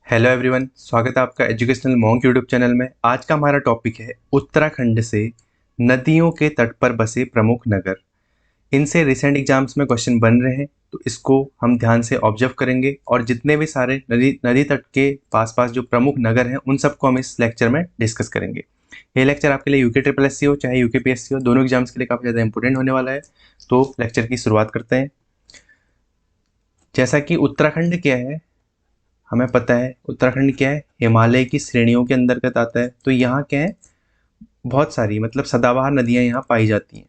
Hello everyone, स्वागत है आपका एजुकेशनल मॉन्क यूट्यूब चैनल में। आज का हमारा टॉपिक है उत्तराखंड से नदियों के तट पर बसे प्रमुख नगर। इनसे रिसेंट एग्जाम्स में क्वेश्चन बन रहे हैं, तो इसको हम ध्यान से ऑब्जर्व करेंगे और जितने भी सारे नदी तट के पास जो प्रमुख नगर हैं उन सबको हम इस लेक्चर में डिस्कस करेंगे। ये लेक्चर आपके लिए यूके ट्रिपल एस सी हो चाहे यूके पी एस सी हो, दोनों एग्जाम्स के लिए काफ़ी ज़्यादा इंपॉर्टेंट होने वाला है। तो लेक्चर की शुरुआत करते हैं। जैसा कि उत्तराखंड क्या है, हमें पता है उत्तराखंड क्या है, हिमालय की श्रेणियों के अंतर्गत आता है। तो यहाँ क्या है, बहुत सारी मतलब सदाबहार नदियाँ यहाँ पाई जाती हैं।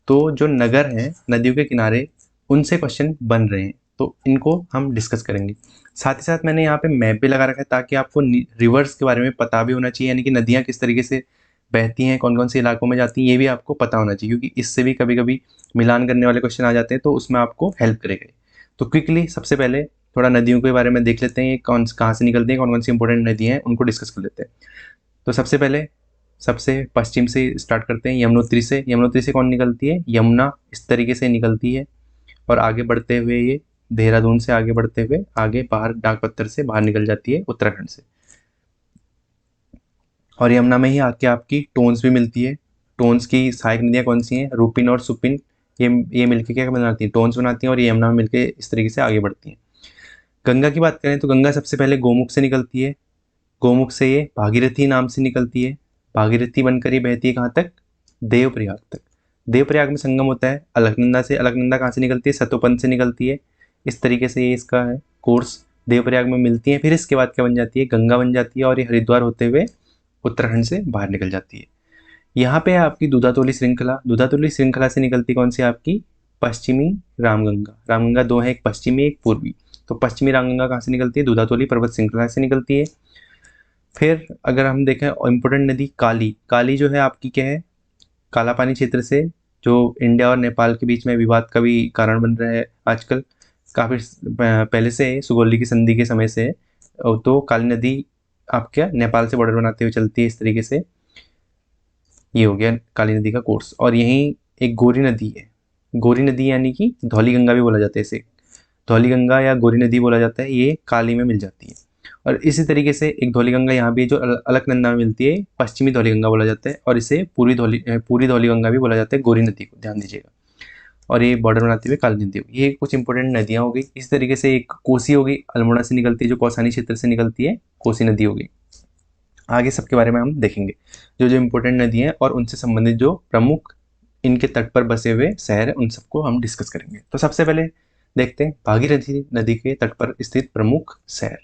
तो जो नगर हैं नदियों के किनारे, उनसे क्वेश्चन बन रहे हैं, तो इनको हम डिस्कस करेंगे। साथ ही साथ मैंने यहाँ पे मैप भी लगा रखा है ताकि आपको रिवर्स के बारे में पता भी होना चाहिए, यानी कि नदियाँ किस तरीके से बहती हैं, कौन कौन से इलाकों में जाती हैं, ये भी आपको पता होना चाहिए, क्योंकि इससे भी कभी कभी मिलान करने वाले क्वेश्चन आ जाते हैं, तो उसमें आपको हेल्प करेगा। तो क्विकली सबसे पहले थोड़ा नदियों के बारे में देख लेते हैं, ये कहाँ से निकलती हैं, कौन कौन सी इंपॉर्टेंट नदियाँ हैं, उनको डिस्कस कर लेते हैं। तो सबसे पहले सबसे पश्चिम से स्टार्ट करते हैं, यमुनोत्री से। यमुनोत्री से कौन निकलती है? यमुना इस तरीके से निकलती है और आगे बढ़ते हुए ये देहरादून से आगे बढ़ते हुए आगे बाहर डाक पत्थर से बाहर निकल जाती है उत्तराखंड से। और यमुना में ही आके आपकी टोन्स भी मिलती है। टोन्स की सहायक नदियाँ कौन सी हैं? रूपिन और सुपिन। ये मिलके क्या बनाती हैं? टोन्स बनाती हैं, और ये यमुना में मिलके इस तरीके से आगे बढ़ती हैं। गंगा की बात करें तो गंगा सबसे पहले गोमुख से निकलती है। गोमुख से ये भागीरथी नाम से निकलती है। भागीरथी बनकर ये बहती है कहाँ तक? देवप्रयाग तक। देवप्रयाग में संगम होता है अलकनंदा से। अलकनंदा कहाँ से निकलती है? सतोपंथ से निकलती है। इस तरीके से ये इसका है कोर्स। देवप्रयाग में मिलती है, फिर इसके बाद क्या बन जाती है? गंगा बन जाती है, और ये हरिद्वार होते हुए उत्तराखंड से बाहर निकल जाती है। यहाँ पे है आपकी दूधातोली श्रृंखला। दूधातोली श्रृंखला से निकलती कौन सी आपकी? पश्चिमी रामगंगा। रामगंगा दो है, एक पश्चिमी एक पूर्वी। तो पश्चिमी रामगंगा कहाँ से निकलती है? दूधातोली पर्वत श्रृंखला से निकलती है। फिर अगर हम देखें इम्पोर्टेंट नदी काली। काली जो है आपकी क्या है? काला पानी क्षेत्र से, जो इंडिया और नेपाल के बीच में विवाद का भी कारण बन रहा है आजकल, काफ़ी पहले से है, सुगौली की संधि के समय से है। तो काली नदी आप क्या नेपाल से बॉर्डर बनाते हुए चलती है इस तरीके से। ये हो गया काली नदी का कोर्स। और यहीं एक गोरी नदी है। गोरी नदी यानी कि धौली गंगा भी बोला जाता है इसे। धौली गंगा या गोरी नदी बोला जाता है, ये काली में मिल जाती है। और इसी तरीके से एक धौली गंगा यहाँ भी जो अलकनंदा में मिलती है, पश्चिमी धौली गंगा बोला जाता है, और इसे पूरी धौली गंगा भी बोला जाता है, गोरी नदी को ध्यान दीजिएगा। और ये बॉर्डर बनाती हुई काली नदी होगी। ये कुछ इंपॉर्टेंट नदियाँ हो गई। इस तरीके से एक कोसी हो गई, अल्मोड़ा से निकलती है, जो कौसानी क्षेत्र से निकलती है, कोसी नदी हो गई। आगे सबके बारे में हम देखेंगे, जो जो इम्पोर्टेंट नदियाँ हैं और उनसे संबंधित जो प्रमुख इनके तट पर बसे हुए शहर हैं, उन सबको हम डिस्कस करेंगे। तो सबसे पहले देखते हैं भागीरथी नदी के तट पर स्थित प्रमुख शहर।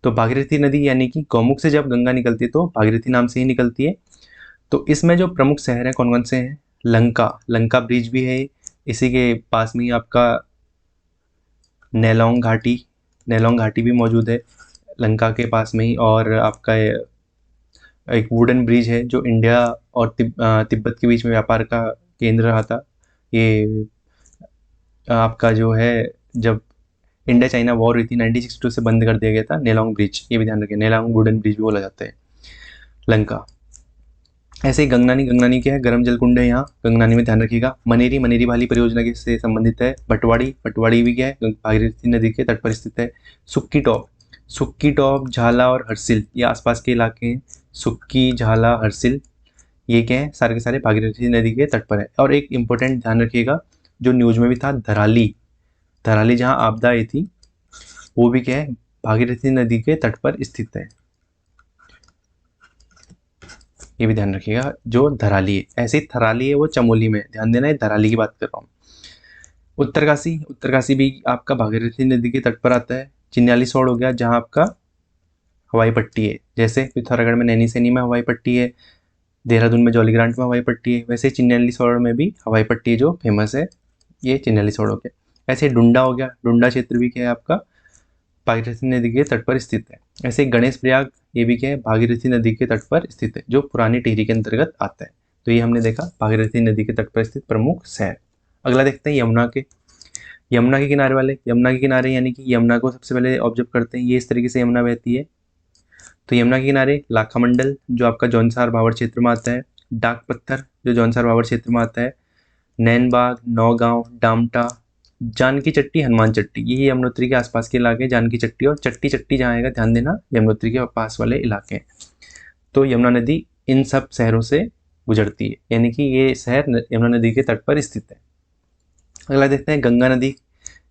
तो भागीरथी नदी यानी कि गौमुख से जब गंगा निकलती है तो भागीरथी नाम से ही निकलती है। तो इसमें जो प्रमुख शहर हैं कौन कौन से हैं? लंका। लंका ब्रिज भी है। इसी के पास में ही आपका नेलोंग घाटी। नेलोंग घाटी भी मौजूद है लंका के पास में ही। और आपका एक वुडन ब्रिज है जो इंडिया और तिब्बत के बीच में व्यापार का केंद्र रहा था। ये आपका जो है, जब इंडिया चाइना वॉर हुई थी 1962 से बंद कर दिया गया था नेलोंग ब्रिज, ये भी ध्यान रखें। नेलोंग वुडन ब्रिज भी बोला जाता है लंका। ऐसे ही गंगनानी। गंगनानी क्या है? गर्म जल कुंड है यहाँ गंगनानी में, ध्यान रखिएगा। मनेरी। मनेरी भाली परियोजना के से संबंधित है। भटवाड़ी। भटवाड़ी भी क्या है? भागीरथी नदी के तट पर स्थित है। सुक्की टॉप। सुक्की टॉप, झाला और हरसिल, ये आसपास के इलाके हैं। सुक्की, झाला, हरसिल, ये क्या है? सारे के सारे भागीरथी नदी के तट पर है। और एक इम्पोर्टेंट ध्यान रखिएगा, जो न्यूज में भी था, धराली। धराली जहाँ आपदा आई थी, वो भी क्या है? भागीरथी नदी के तट पर स्थित है। ये भी ध्यान रखिएगा, जो धराली है। ऐसे ही थराली है, वो चमोली में, ध्यान देना, है धराली की बात कर रहा हूँ। उत्तरकाशी। उत्तरकाशी भी आपका भागीरथी नदी के तट पर आता है। चिन्यालीसौड़ हो गया, जहाँ आपका हवाई पट्टी है। जैसे पिथौरागढ़ में नैनीसैनी में हवाई पट्टी है, देहरादून में जौलीग्रांट में हवाई पट्टी है, वैसे चिन्यालीसौड़ में भी हवाई पट्टी जो फेमस है, ये चिन्यालीसौड़ हो गया। ऐसे डुंडा हो गया। डुंडा क्षेत्र भी क्या है आपका? भागीरथी नदी के तट पर स्थित है। ऐसे गणेश प्रयाग, ये भी क्या है? भागीरथी नदी के तट पर स्थित है, जो पुरानी टिहरी के अंतर्गत आता है। तो ये हमने देखा भागीरथी नदी के तट पर स्थित प्रमुख शहर। अगला देखते हैं यमुना के। यमुना के किनारे वाले। यमुना के किनारे यानी कि यमुना को सबसे पहले ऑब्जर्व करते हैं, ये इस तरीके से यमुना बहती है। तो यमुना के किनारे लाखा मंडल, जो आपका जौनसार भावर क्षेत्र में आता है। डाक पत्थर, जो जौनसार भावर क्षेत्र में आता है। नैनबाग, नौगांव, डामटा, जानकी चट्टी, हनुमान चट्टी, ये यमुनोत्री के आसपास के इलाके, जानकी चट्टी और चट्टी चट्टी जहाँ आएगा ध्यान देना, यमुनोत्री के पास वाले इलाके हैं। तो यमुना नदी इन सब शहरों से गुजरती है, यानी कि ये शहर यमुना नदी के तट पर स्थित है। अगला देखते हैं गंगा नदी,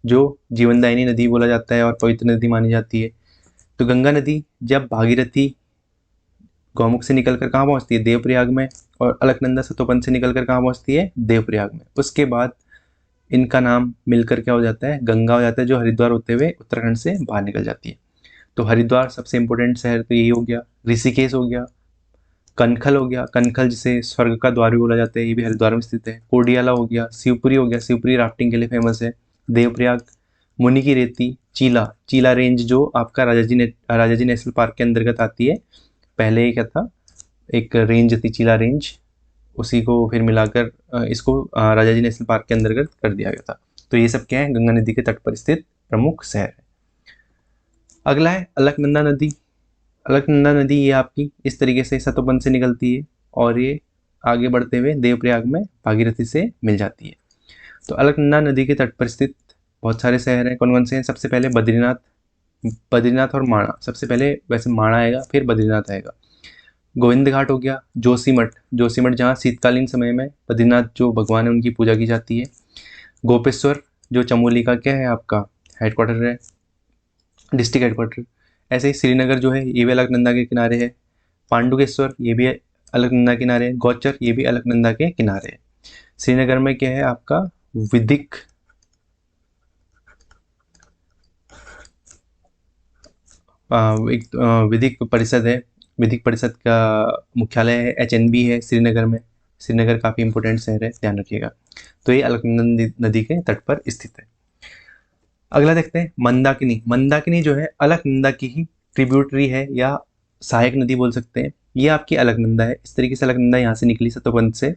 जो जीवनदायिनी नदी बोला जाता है और पवित्र नदी मानी जाती है। तो गंगा नदी जब भागीरथी गौमुख से निकलकर कहाँ पहुँचती है, देवप्रयाग में, और अलकनंदा सतोपंथ से निकलकर कहाँ पहुँचती है, देवप्रयाग में। उसके बाद इनका नाम मिलकर क्या हो जाता है, गंगा हो जाता है, जो हरिद्वार होते हुए उत्तराखंड से बाहर निकल जाती है। तो हरिद्वार सबसे इंपॉर्टेंट शहर तो यही हो गया, ऋषिकेश हो गया, कनखल हो गया, कनखल जिसे स्वर्ग का द्वार भी बोला जाता है, ये भी हरिद्वार में स्थित है। कोडियाला हो गया, शिवपुरी हो गया, शिवपुरी राफ्टिंग के लिए फेमस है। देवप्रयाग, मुनि की रेती, चीला, चीला रेंज जो आपका राजाजी नेशनल पार्क के अंतर्गत आती है। पहले ये क्या था, एक रेंज थी चीला रेंज, उसी को फिर मिलाकर इसको राजाजी नेशनल पार्क के अंतर्गत कर दिया गया था। तो ये सब क्या है, गंगा नदी के तट पर स्थित प्रमुख शहर है। अगला है अलकनंदा नदी। अलकनंदा नदी ये आपकी इस तरीके से सतोपंथ से निकलती है और ये आगे बढ़ते हुए देवप्रयाग में भागीरथी से मिल जाती है। तो अलकनंदा नदी के तट पर स्थित बहुत सारे शहर हैं। कौन कौन से हैं, सबसे पहले बद्रीनाथ, बद्रीनाथ और माणा, सबसे पहले वैसे माणा आएगा फिर बद्रीनाथ आएगा। गोविंद घाट हो गया, जोशीमठ, जोशीमठ जहाँ शीतकालीन समय में बद्रीनाथ जो भगवान है उनकी पूजा की जाती है। गोपेश्वर जो चमोली का क्या है आपका हेडक्वार्टर है, डिस्ट्रिक्ट हेडक्वार्टर। ऐसे ही श्रीनगर जो है ये भी अलकनंदा के किनारे है। पांडुकेश्वर ये भी अलकनंदा किनारे है। गौचर ये भी अलकनंदा के किनारे है। श्रीनगर में क्या है आपका विधिक एक विधिक परिषद है, विधिक परिषद का मुख्यालय है, एचएनबी है श्रीनगर में। श्रीनगर काफ़ी इंपॉर्टेंट शहर है, ध्यान रखिएगा। तो ये अलकनंदा नदी के तट पर स्थित है। अगला देखते हैं मंदाकिनी। मंदाकिनी जो है अलकनंदा की ही ट्रिब्यूटरी है या सहायक नदी बोल सकते हैं। ये आपकी अलकनंदा है, इस तरीके से अलकनंदा यहाँ से निकली सतोपंथ से।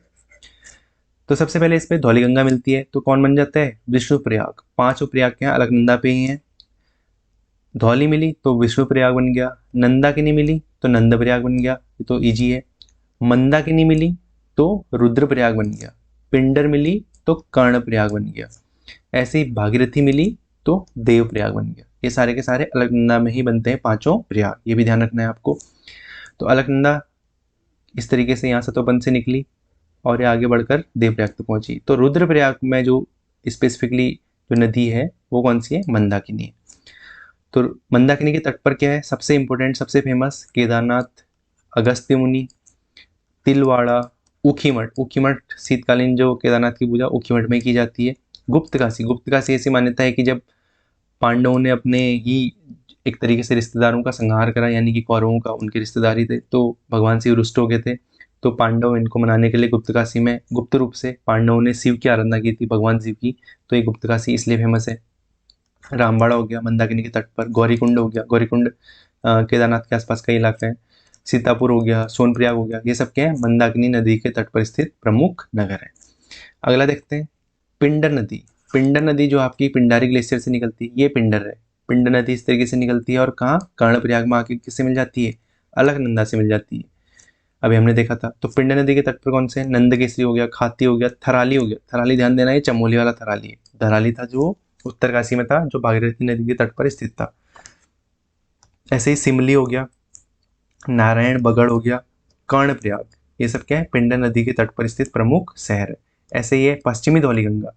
तो सबसे पहले इस पर धौलीगंगा मिलती है, तो कौन बन जाता है, विष्णुप्रयाग। पांचों प्रयाग क्या है, अलकनंदा पे ही हैं। धौली मिली तो विष्णुप्रयाग बन गया, नंदाकिनी मिली तो नंदप्रयाग बन गया, ये तो इजी है। मंदाकिनी मिली तो रुद्रप्रयाग बन गया, पिंडर मिली तो कर्णप्रयाग बन गया, ऐसे ही भागीरथी मिली तो देवप्रयाग बन गया। ये सारे के सारे अलकनंदा में ही बनते हैं पांचों प्रयाग, ये भी ध्यान रखना है आपको। तो अलकनंदा इस तरीके से यहाँ सतोपंथ से निकली और ये आगे बढ़कर देवप्रयाग तक पहुंची। तो रुद्रप्रयाग में जो स्पेसिफिकली जो नदी है वो कौन सी है, मंदाकिनी है। तो मंदाकिनी के तट पर क्या है, सबसे इंपॉर्टेंट सबसे फेमस केदारनाथ, अगस्त्य मुनि, तिलवाड़ा, ऊखीमठ। ऊखीमठ शीतकालीन जो केदारनाथ की पूजा ऊखीमठ में की जाती है। गुप्त काशी, गुप्त काशी ऐसी मान्यता है कि जब पांडवों ने अपने ही एक तरीके से रिश्तेदारों का संहार करा, यानी कि कौरवों का, उनके रिश्तेदारी थे, तो भगवान शिव रुष्ट हो गए थे। तो पांडव इनको मनाने के लिए गुप्त काशी में गुप्त रूप से पांडवों ने शिव की आराधना की थी, भगवान शिव की। तो ये गुप्त काशी इसलिए फेमस है। रामबाड़ा हो गया मंदाकिनी के तट पर, गौरीकुंड हो गया, गौरीकुंड केदारनाथ के आसपास का इलाका है। सीतापुर हो गया, सोनप्रयाग हो गया, ये सब क्या है, मंदाकिनी नदी के तट पर स्थित प्रमुख नगर है। अगला देखते हैं पिंडर नदी। पिंडर नदी जो आपकी पिंडारी ग्लेशियर से निकलती है, ये पिंडर है। पिंडर नदी इस तरीके से निकलती है और कहाँ, कर्णप्रयाग में आके किससे मिल जाती है, अलकनंदा से मिल जाती है, अभी हमने देखा था। तो पिंडर नदी के तट पर कौन से हैं, नंदकेसरी हो गया, खाती हो गया, थराली हो गया। थराली ध्यान देना, ये चमोली वाला थराली है। थराली था जो उत्तरकाशी में था, जो भागीरथी नदी के तट पर स्थित था। ऐसे ही सिमली हो गया, नारायण बगड़ हो गया, कर्णप्रयाग, ये सब क्या है, पिंडर नदी के तट पर स्थित प्रमुख शहर है। ऐसे ही है पश्चिमी धौलीगंगा।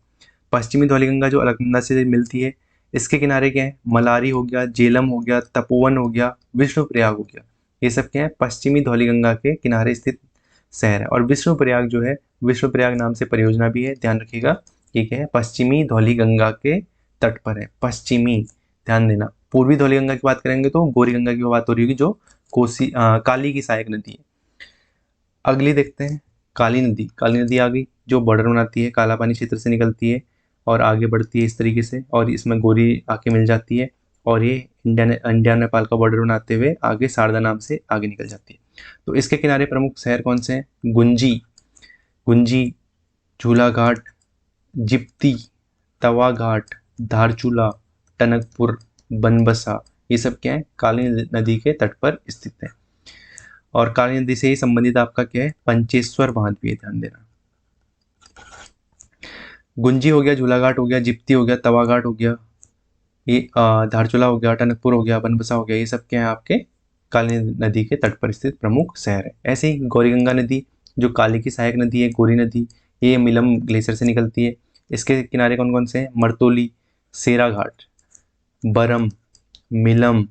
पश्चिमी धौलीगंगा जो अलकनंदा से मिलती है, इसके किनारे क्या है, मलारी हो गया, जेलम हो गया, तपोवन हो गया, विष्णुप्रयाग हो गया, ये सब क्या है, पश्चिमी धौलीगंगा के किनारे स्थित शहर है। और विष्णुप्रयाग जो है, विष्णुप्रयाग नाम से परियोजना भी है, ध्यान रखिएगा। ये क्या है, पश्चिमी धौलीगंगा के तट पर है, पश्चिमी, ध्यान देना। पूर्वी धौलीगंगा की बात करेंगे तो गौरीगंगा की बात हो रही होगी, जो काली की सहायक नदी है। अगली देखते हैं काली नदी। काली नदी आ गई, जो बॉर्डर बनाती है, काला पानी क्षेत्र से निकलती है और आगे बढ़ती है इस तरीके से, और इसमें गोरी आके मिल जाती है और ये इंडिया नेपाल का बॉर्डर बनाते हुए आगे शारदा नाम से आगे निकल जाती है। तो इसके किनारे प्रमुख शहर कौन से हैं, गुंजी, गुंजी, झूला घाट, जिप्ती, तवा घाट, धारचूला, टनकपुर, बनबसा, ये सब क्या है, काली नदी के तट पर स्थित है। और काली नदी से ही संबंधित आपका क्या है, पंचेश्वर बांध भी है, ध्यान देना। गुंजी हो गया, झूलाघाट हो गया, जिप्ती हो गया, तवाघाट हो गया, ये धारचूला हो गया, टनकपुर हो गया, बनबसा हो गया, ये सब क्या है आपके काली नदी के तट पर स्थित प्रमुख शहर है। ऐसे ही गौरीगंगा नदी जो काली की सहायक नदी है, गोरी नदी, ये मिलम ग्लेशियर से निकलती है। इसके किनारे कौन कौन से हैं? मरतोली, सेराघाट, बरम, मिलम,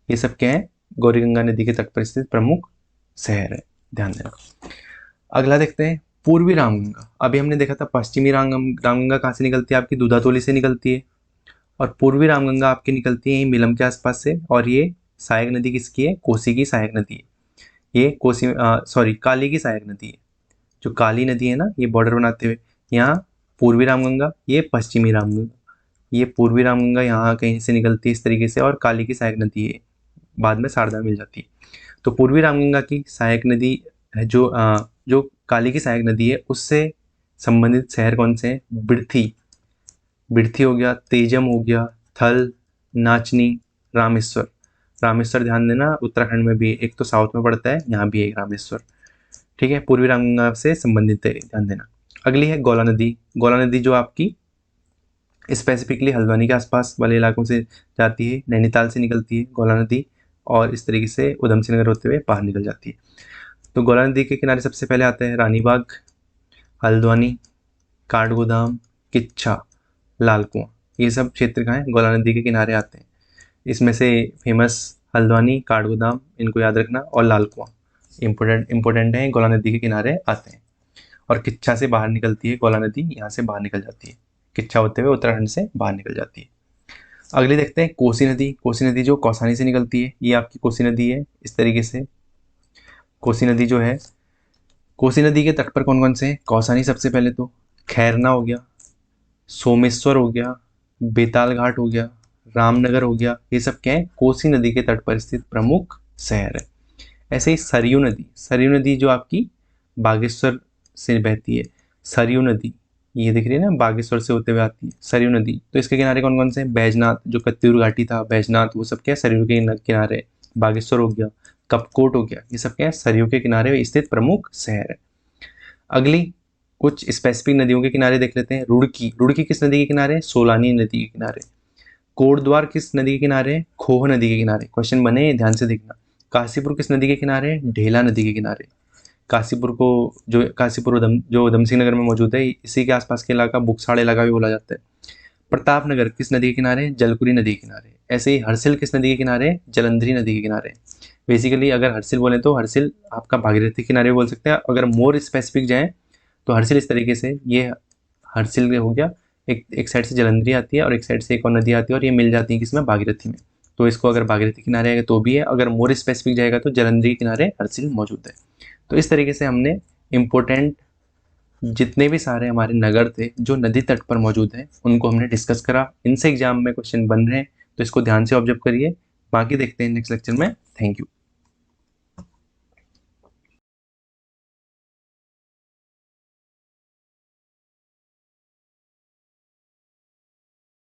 ये सब क्या है? गौरीगंगा नदी के तट पर स्थित प्रमुख शहर है, ध्यान देना। अगला देखते हैं पूर्वी रामगंगा। अभी हमने देखा था पश्चिमी रामगंगा कहाँ से निकलती है? आपकी दूधातोली से निकलती है। और पूर्वी रामगंगा आपकी निकलती है यही मिलम के आसपास से। और ये सहायक नदी किसकी है? कोसी की सहायक नदी है। ये काली की सहायक नदी है। जो काली नदी है ना, ये बॉर्डर बनाते हुए, यहाँ पूर्वी रामगंगा, ये पश्चिमी रामगंगा, ये पूर्वी रामगंगा यहाँ कहीं से निकलती है इस तरीके से, और काली की सहायक नदी है, बाद में शारदा मिल जाती है। तो पूर्वी रामगंगा की सहायक नदी है जो काली की सहायक नदी है, उससे संबंधित शहर कौन से हैं? बिर्थी हो गया, तेजम हो गया, थल, नाचनी, रामेश्वर। रामेश्वर ध्यान देना, उत्तराखंड में भी एक तो साउथ में पड़ता है, यहाँ भी एक रामेश्वर। ठीक है, पूर्वी रामगंगा से संबंधित है, ध्यान देना। अगली है गौला नदी। गौला नदी जो आपकी स्पेसिफिकली हल्द्वानी के आसपास वाले इलाकों से जाती है, नैनीताल से निकलती है गौला नदी, और इस तरीके से उधम सिंह नगर होते हुए बाहर निकल जाती है। तो गौला नदी के किनारे सबसे पहले आते हैं रानीबाग, हल्द्वानी, काठगोदाम, किच्छा, लाल कुआं। ये सब क्षेत्र कहाँ है? गौला नदी के किनारे आते हैं। इसमें से फेमस हल्द्वानी, काठगोदाम, इनको याद रखना, और लाल कुआं इंपॉर्टेंट है, गौला नदी के किनारे आते हैं। और किच्छा से बाहर निकलती है गौला नदी, यहाँ से बाहर निकल जाती है, किच्छा होते हुए उत्तराखंड से बाहर निकल जाती है। अगली देखते हैं कोसी नदी। कोसी नदी जो कौसानी से निकलती है, ये आपकी कोसी नदी है इस तरीके से। कोसी नदी जो है, कोसी नदी के तट पर कौन कौन से हैं? कौसानी सबसे पहले तो, खैरना हो गया, सोमेश्वर हो गया, बेताल घाट हो गया, रामनगर हो गया, ये सब क्या है? कोसी नदी के तट पर स्थित प्रमुख शहर है। ऐसे ही सरयू नदी, सरयू नदी जो आपकी बागेश्वर से बहती है, सरयू नदी, ये दिख रही है ना, बागेश्वर से होते हुए आती है सरयू नदी। तो इसके किनारे कौन कौन से हैं? बैजनाथ, जो कत्यूर घाटी था, बैजनाथ, वो सब क्या है? सरयू के किनारे। बागेश्वर हो गया, कपकोट हो गया, ये सब क्या है? सरयू के किनारे स्थित प्रमुख शहर है। अगली कुछ स्पेसिफिक नदियों के किनारे देख लेते हैं। रुड़की, रुड़की किस नदी के किनारे है? सोलानी नदी के किनारे। कोटद्वार किस नदी के किनारे है? खोह नदी के किनारे। क्वेश्चन बने, ध्यान से देखना। काशीपुर किस नदी के किनारे है? ढेला नदी के किनारे। काशीपुर को जो उधम सिंह नगर में मौजूद है, इसी के आसपास के इलाका बुकसाड़ इलाका भी बोला जाता है। प्रतापनगर किस नदी के किनारे? जलकुरी नदी के किनारे। ऐसे ही हरसिल किस नदी के किनारे? जलंधरी नदी के किनारे। बेसिकली अगर हरसिल बोले तो हरसिल आपका भागीरथी किनारे भी बोल सकते हैं। अगर मोर स्पेसिफिक जाए तो हरसिल इस तरीके से, ये हरसिल हो गया, एक साइड से जलंधरी आती है और एक साइड से एक और नदी आती है, और ये मिल जाती है किसमें? भागीरथी में। तो इसको अगर भागीरथी किनारे आएगा तो भी है, अगर मोर स्पेसिफिक जाएगा तो जलंधरी किनारे हरसिल मौजूद है। तो इस तरीके से हमने इम्पोर्टेंट जितने भी सारे हमारे नगर थे जो नदी तट पर मौजूद हैं, उनको हमने डिस्कस करा। इनसे एग्जाम में क्वेश्चन बन रहे हैं, तो इसको ध्यान से ऑब्जर्व करिए। बाकी देखते हैं नेक्स्ट लेक्चर में। Thank you.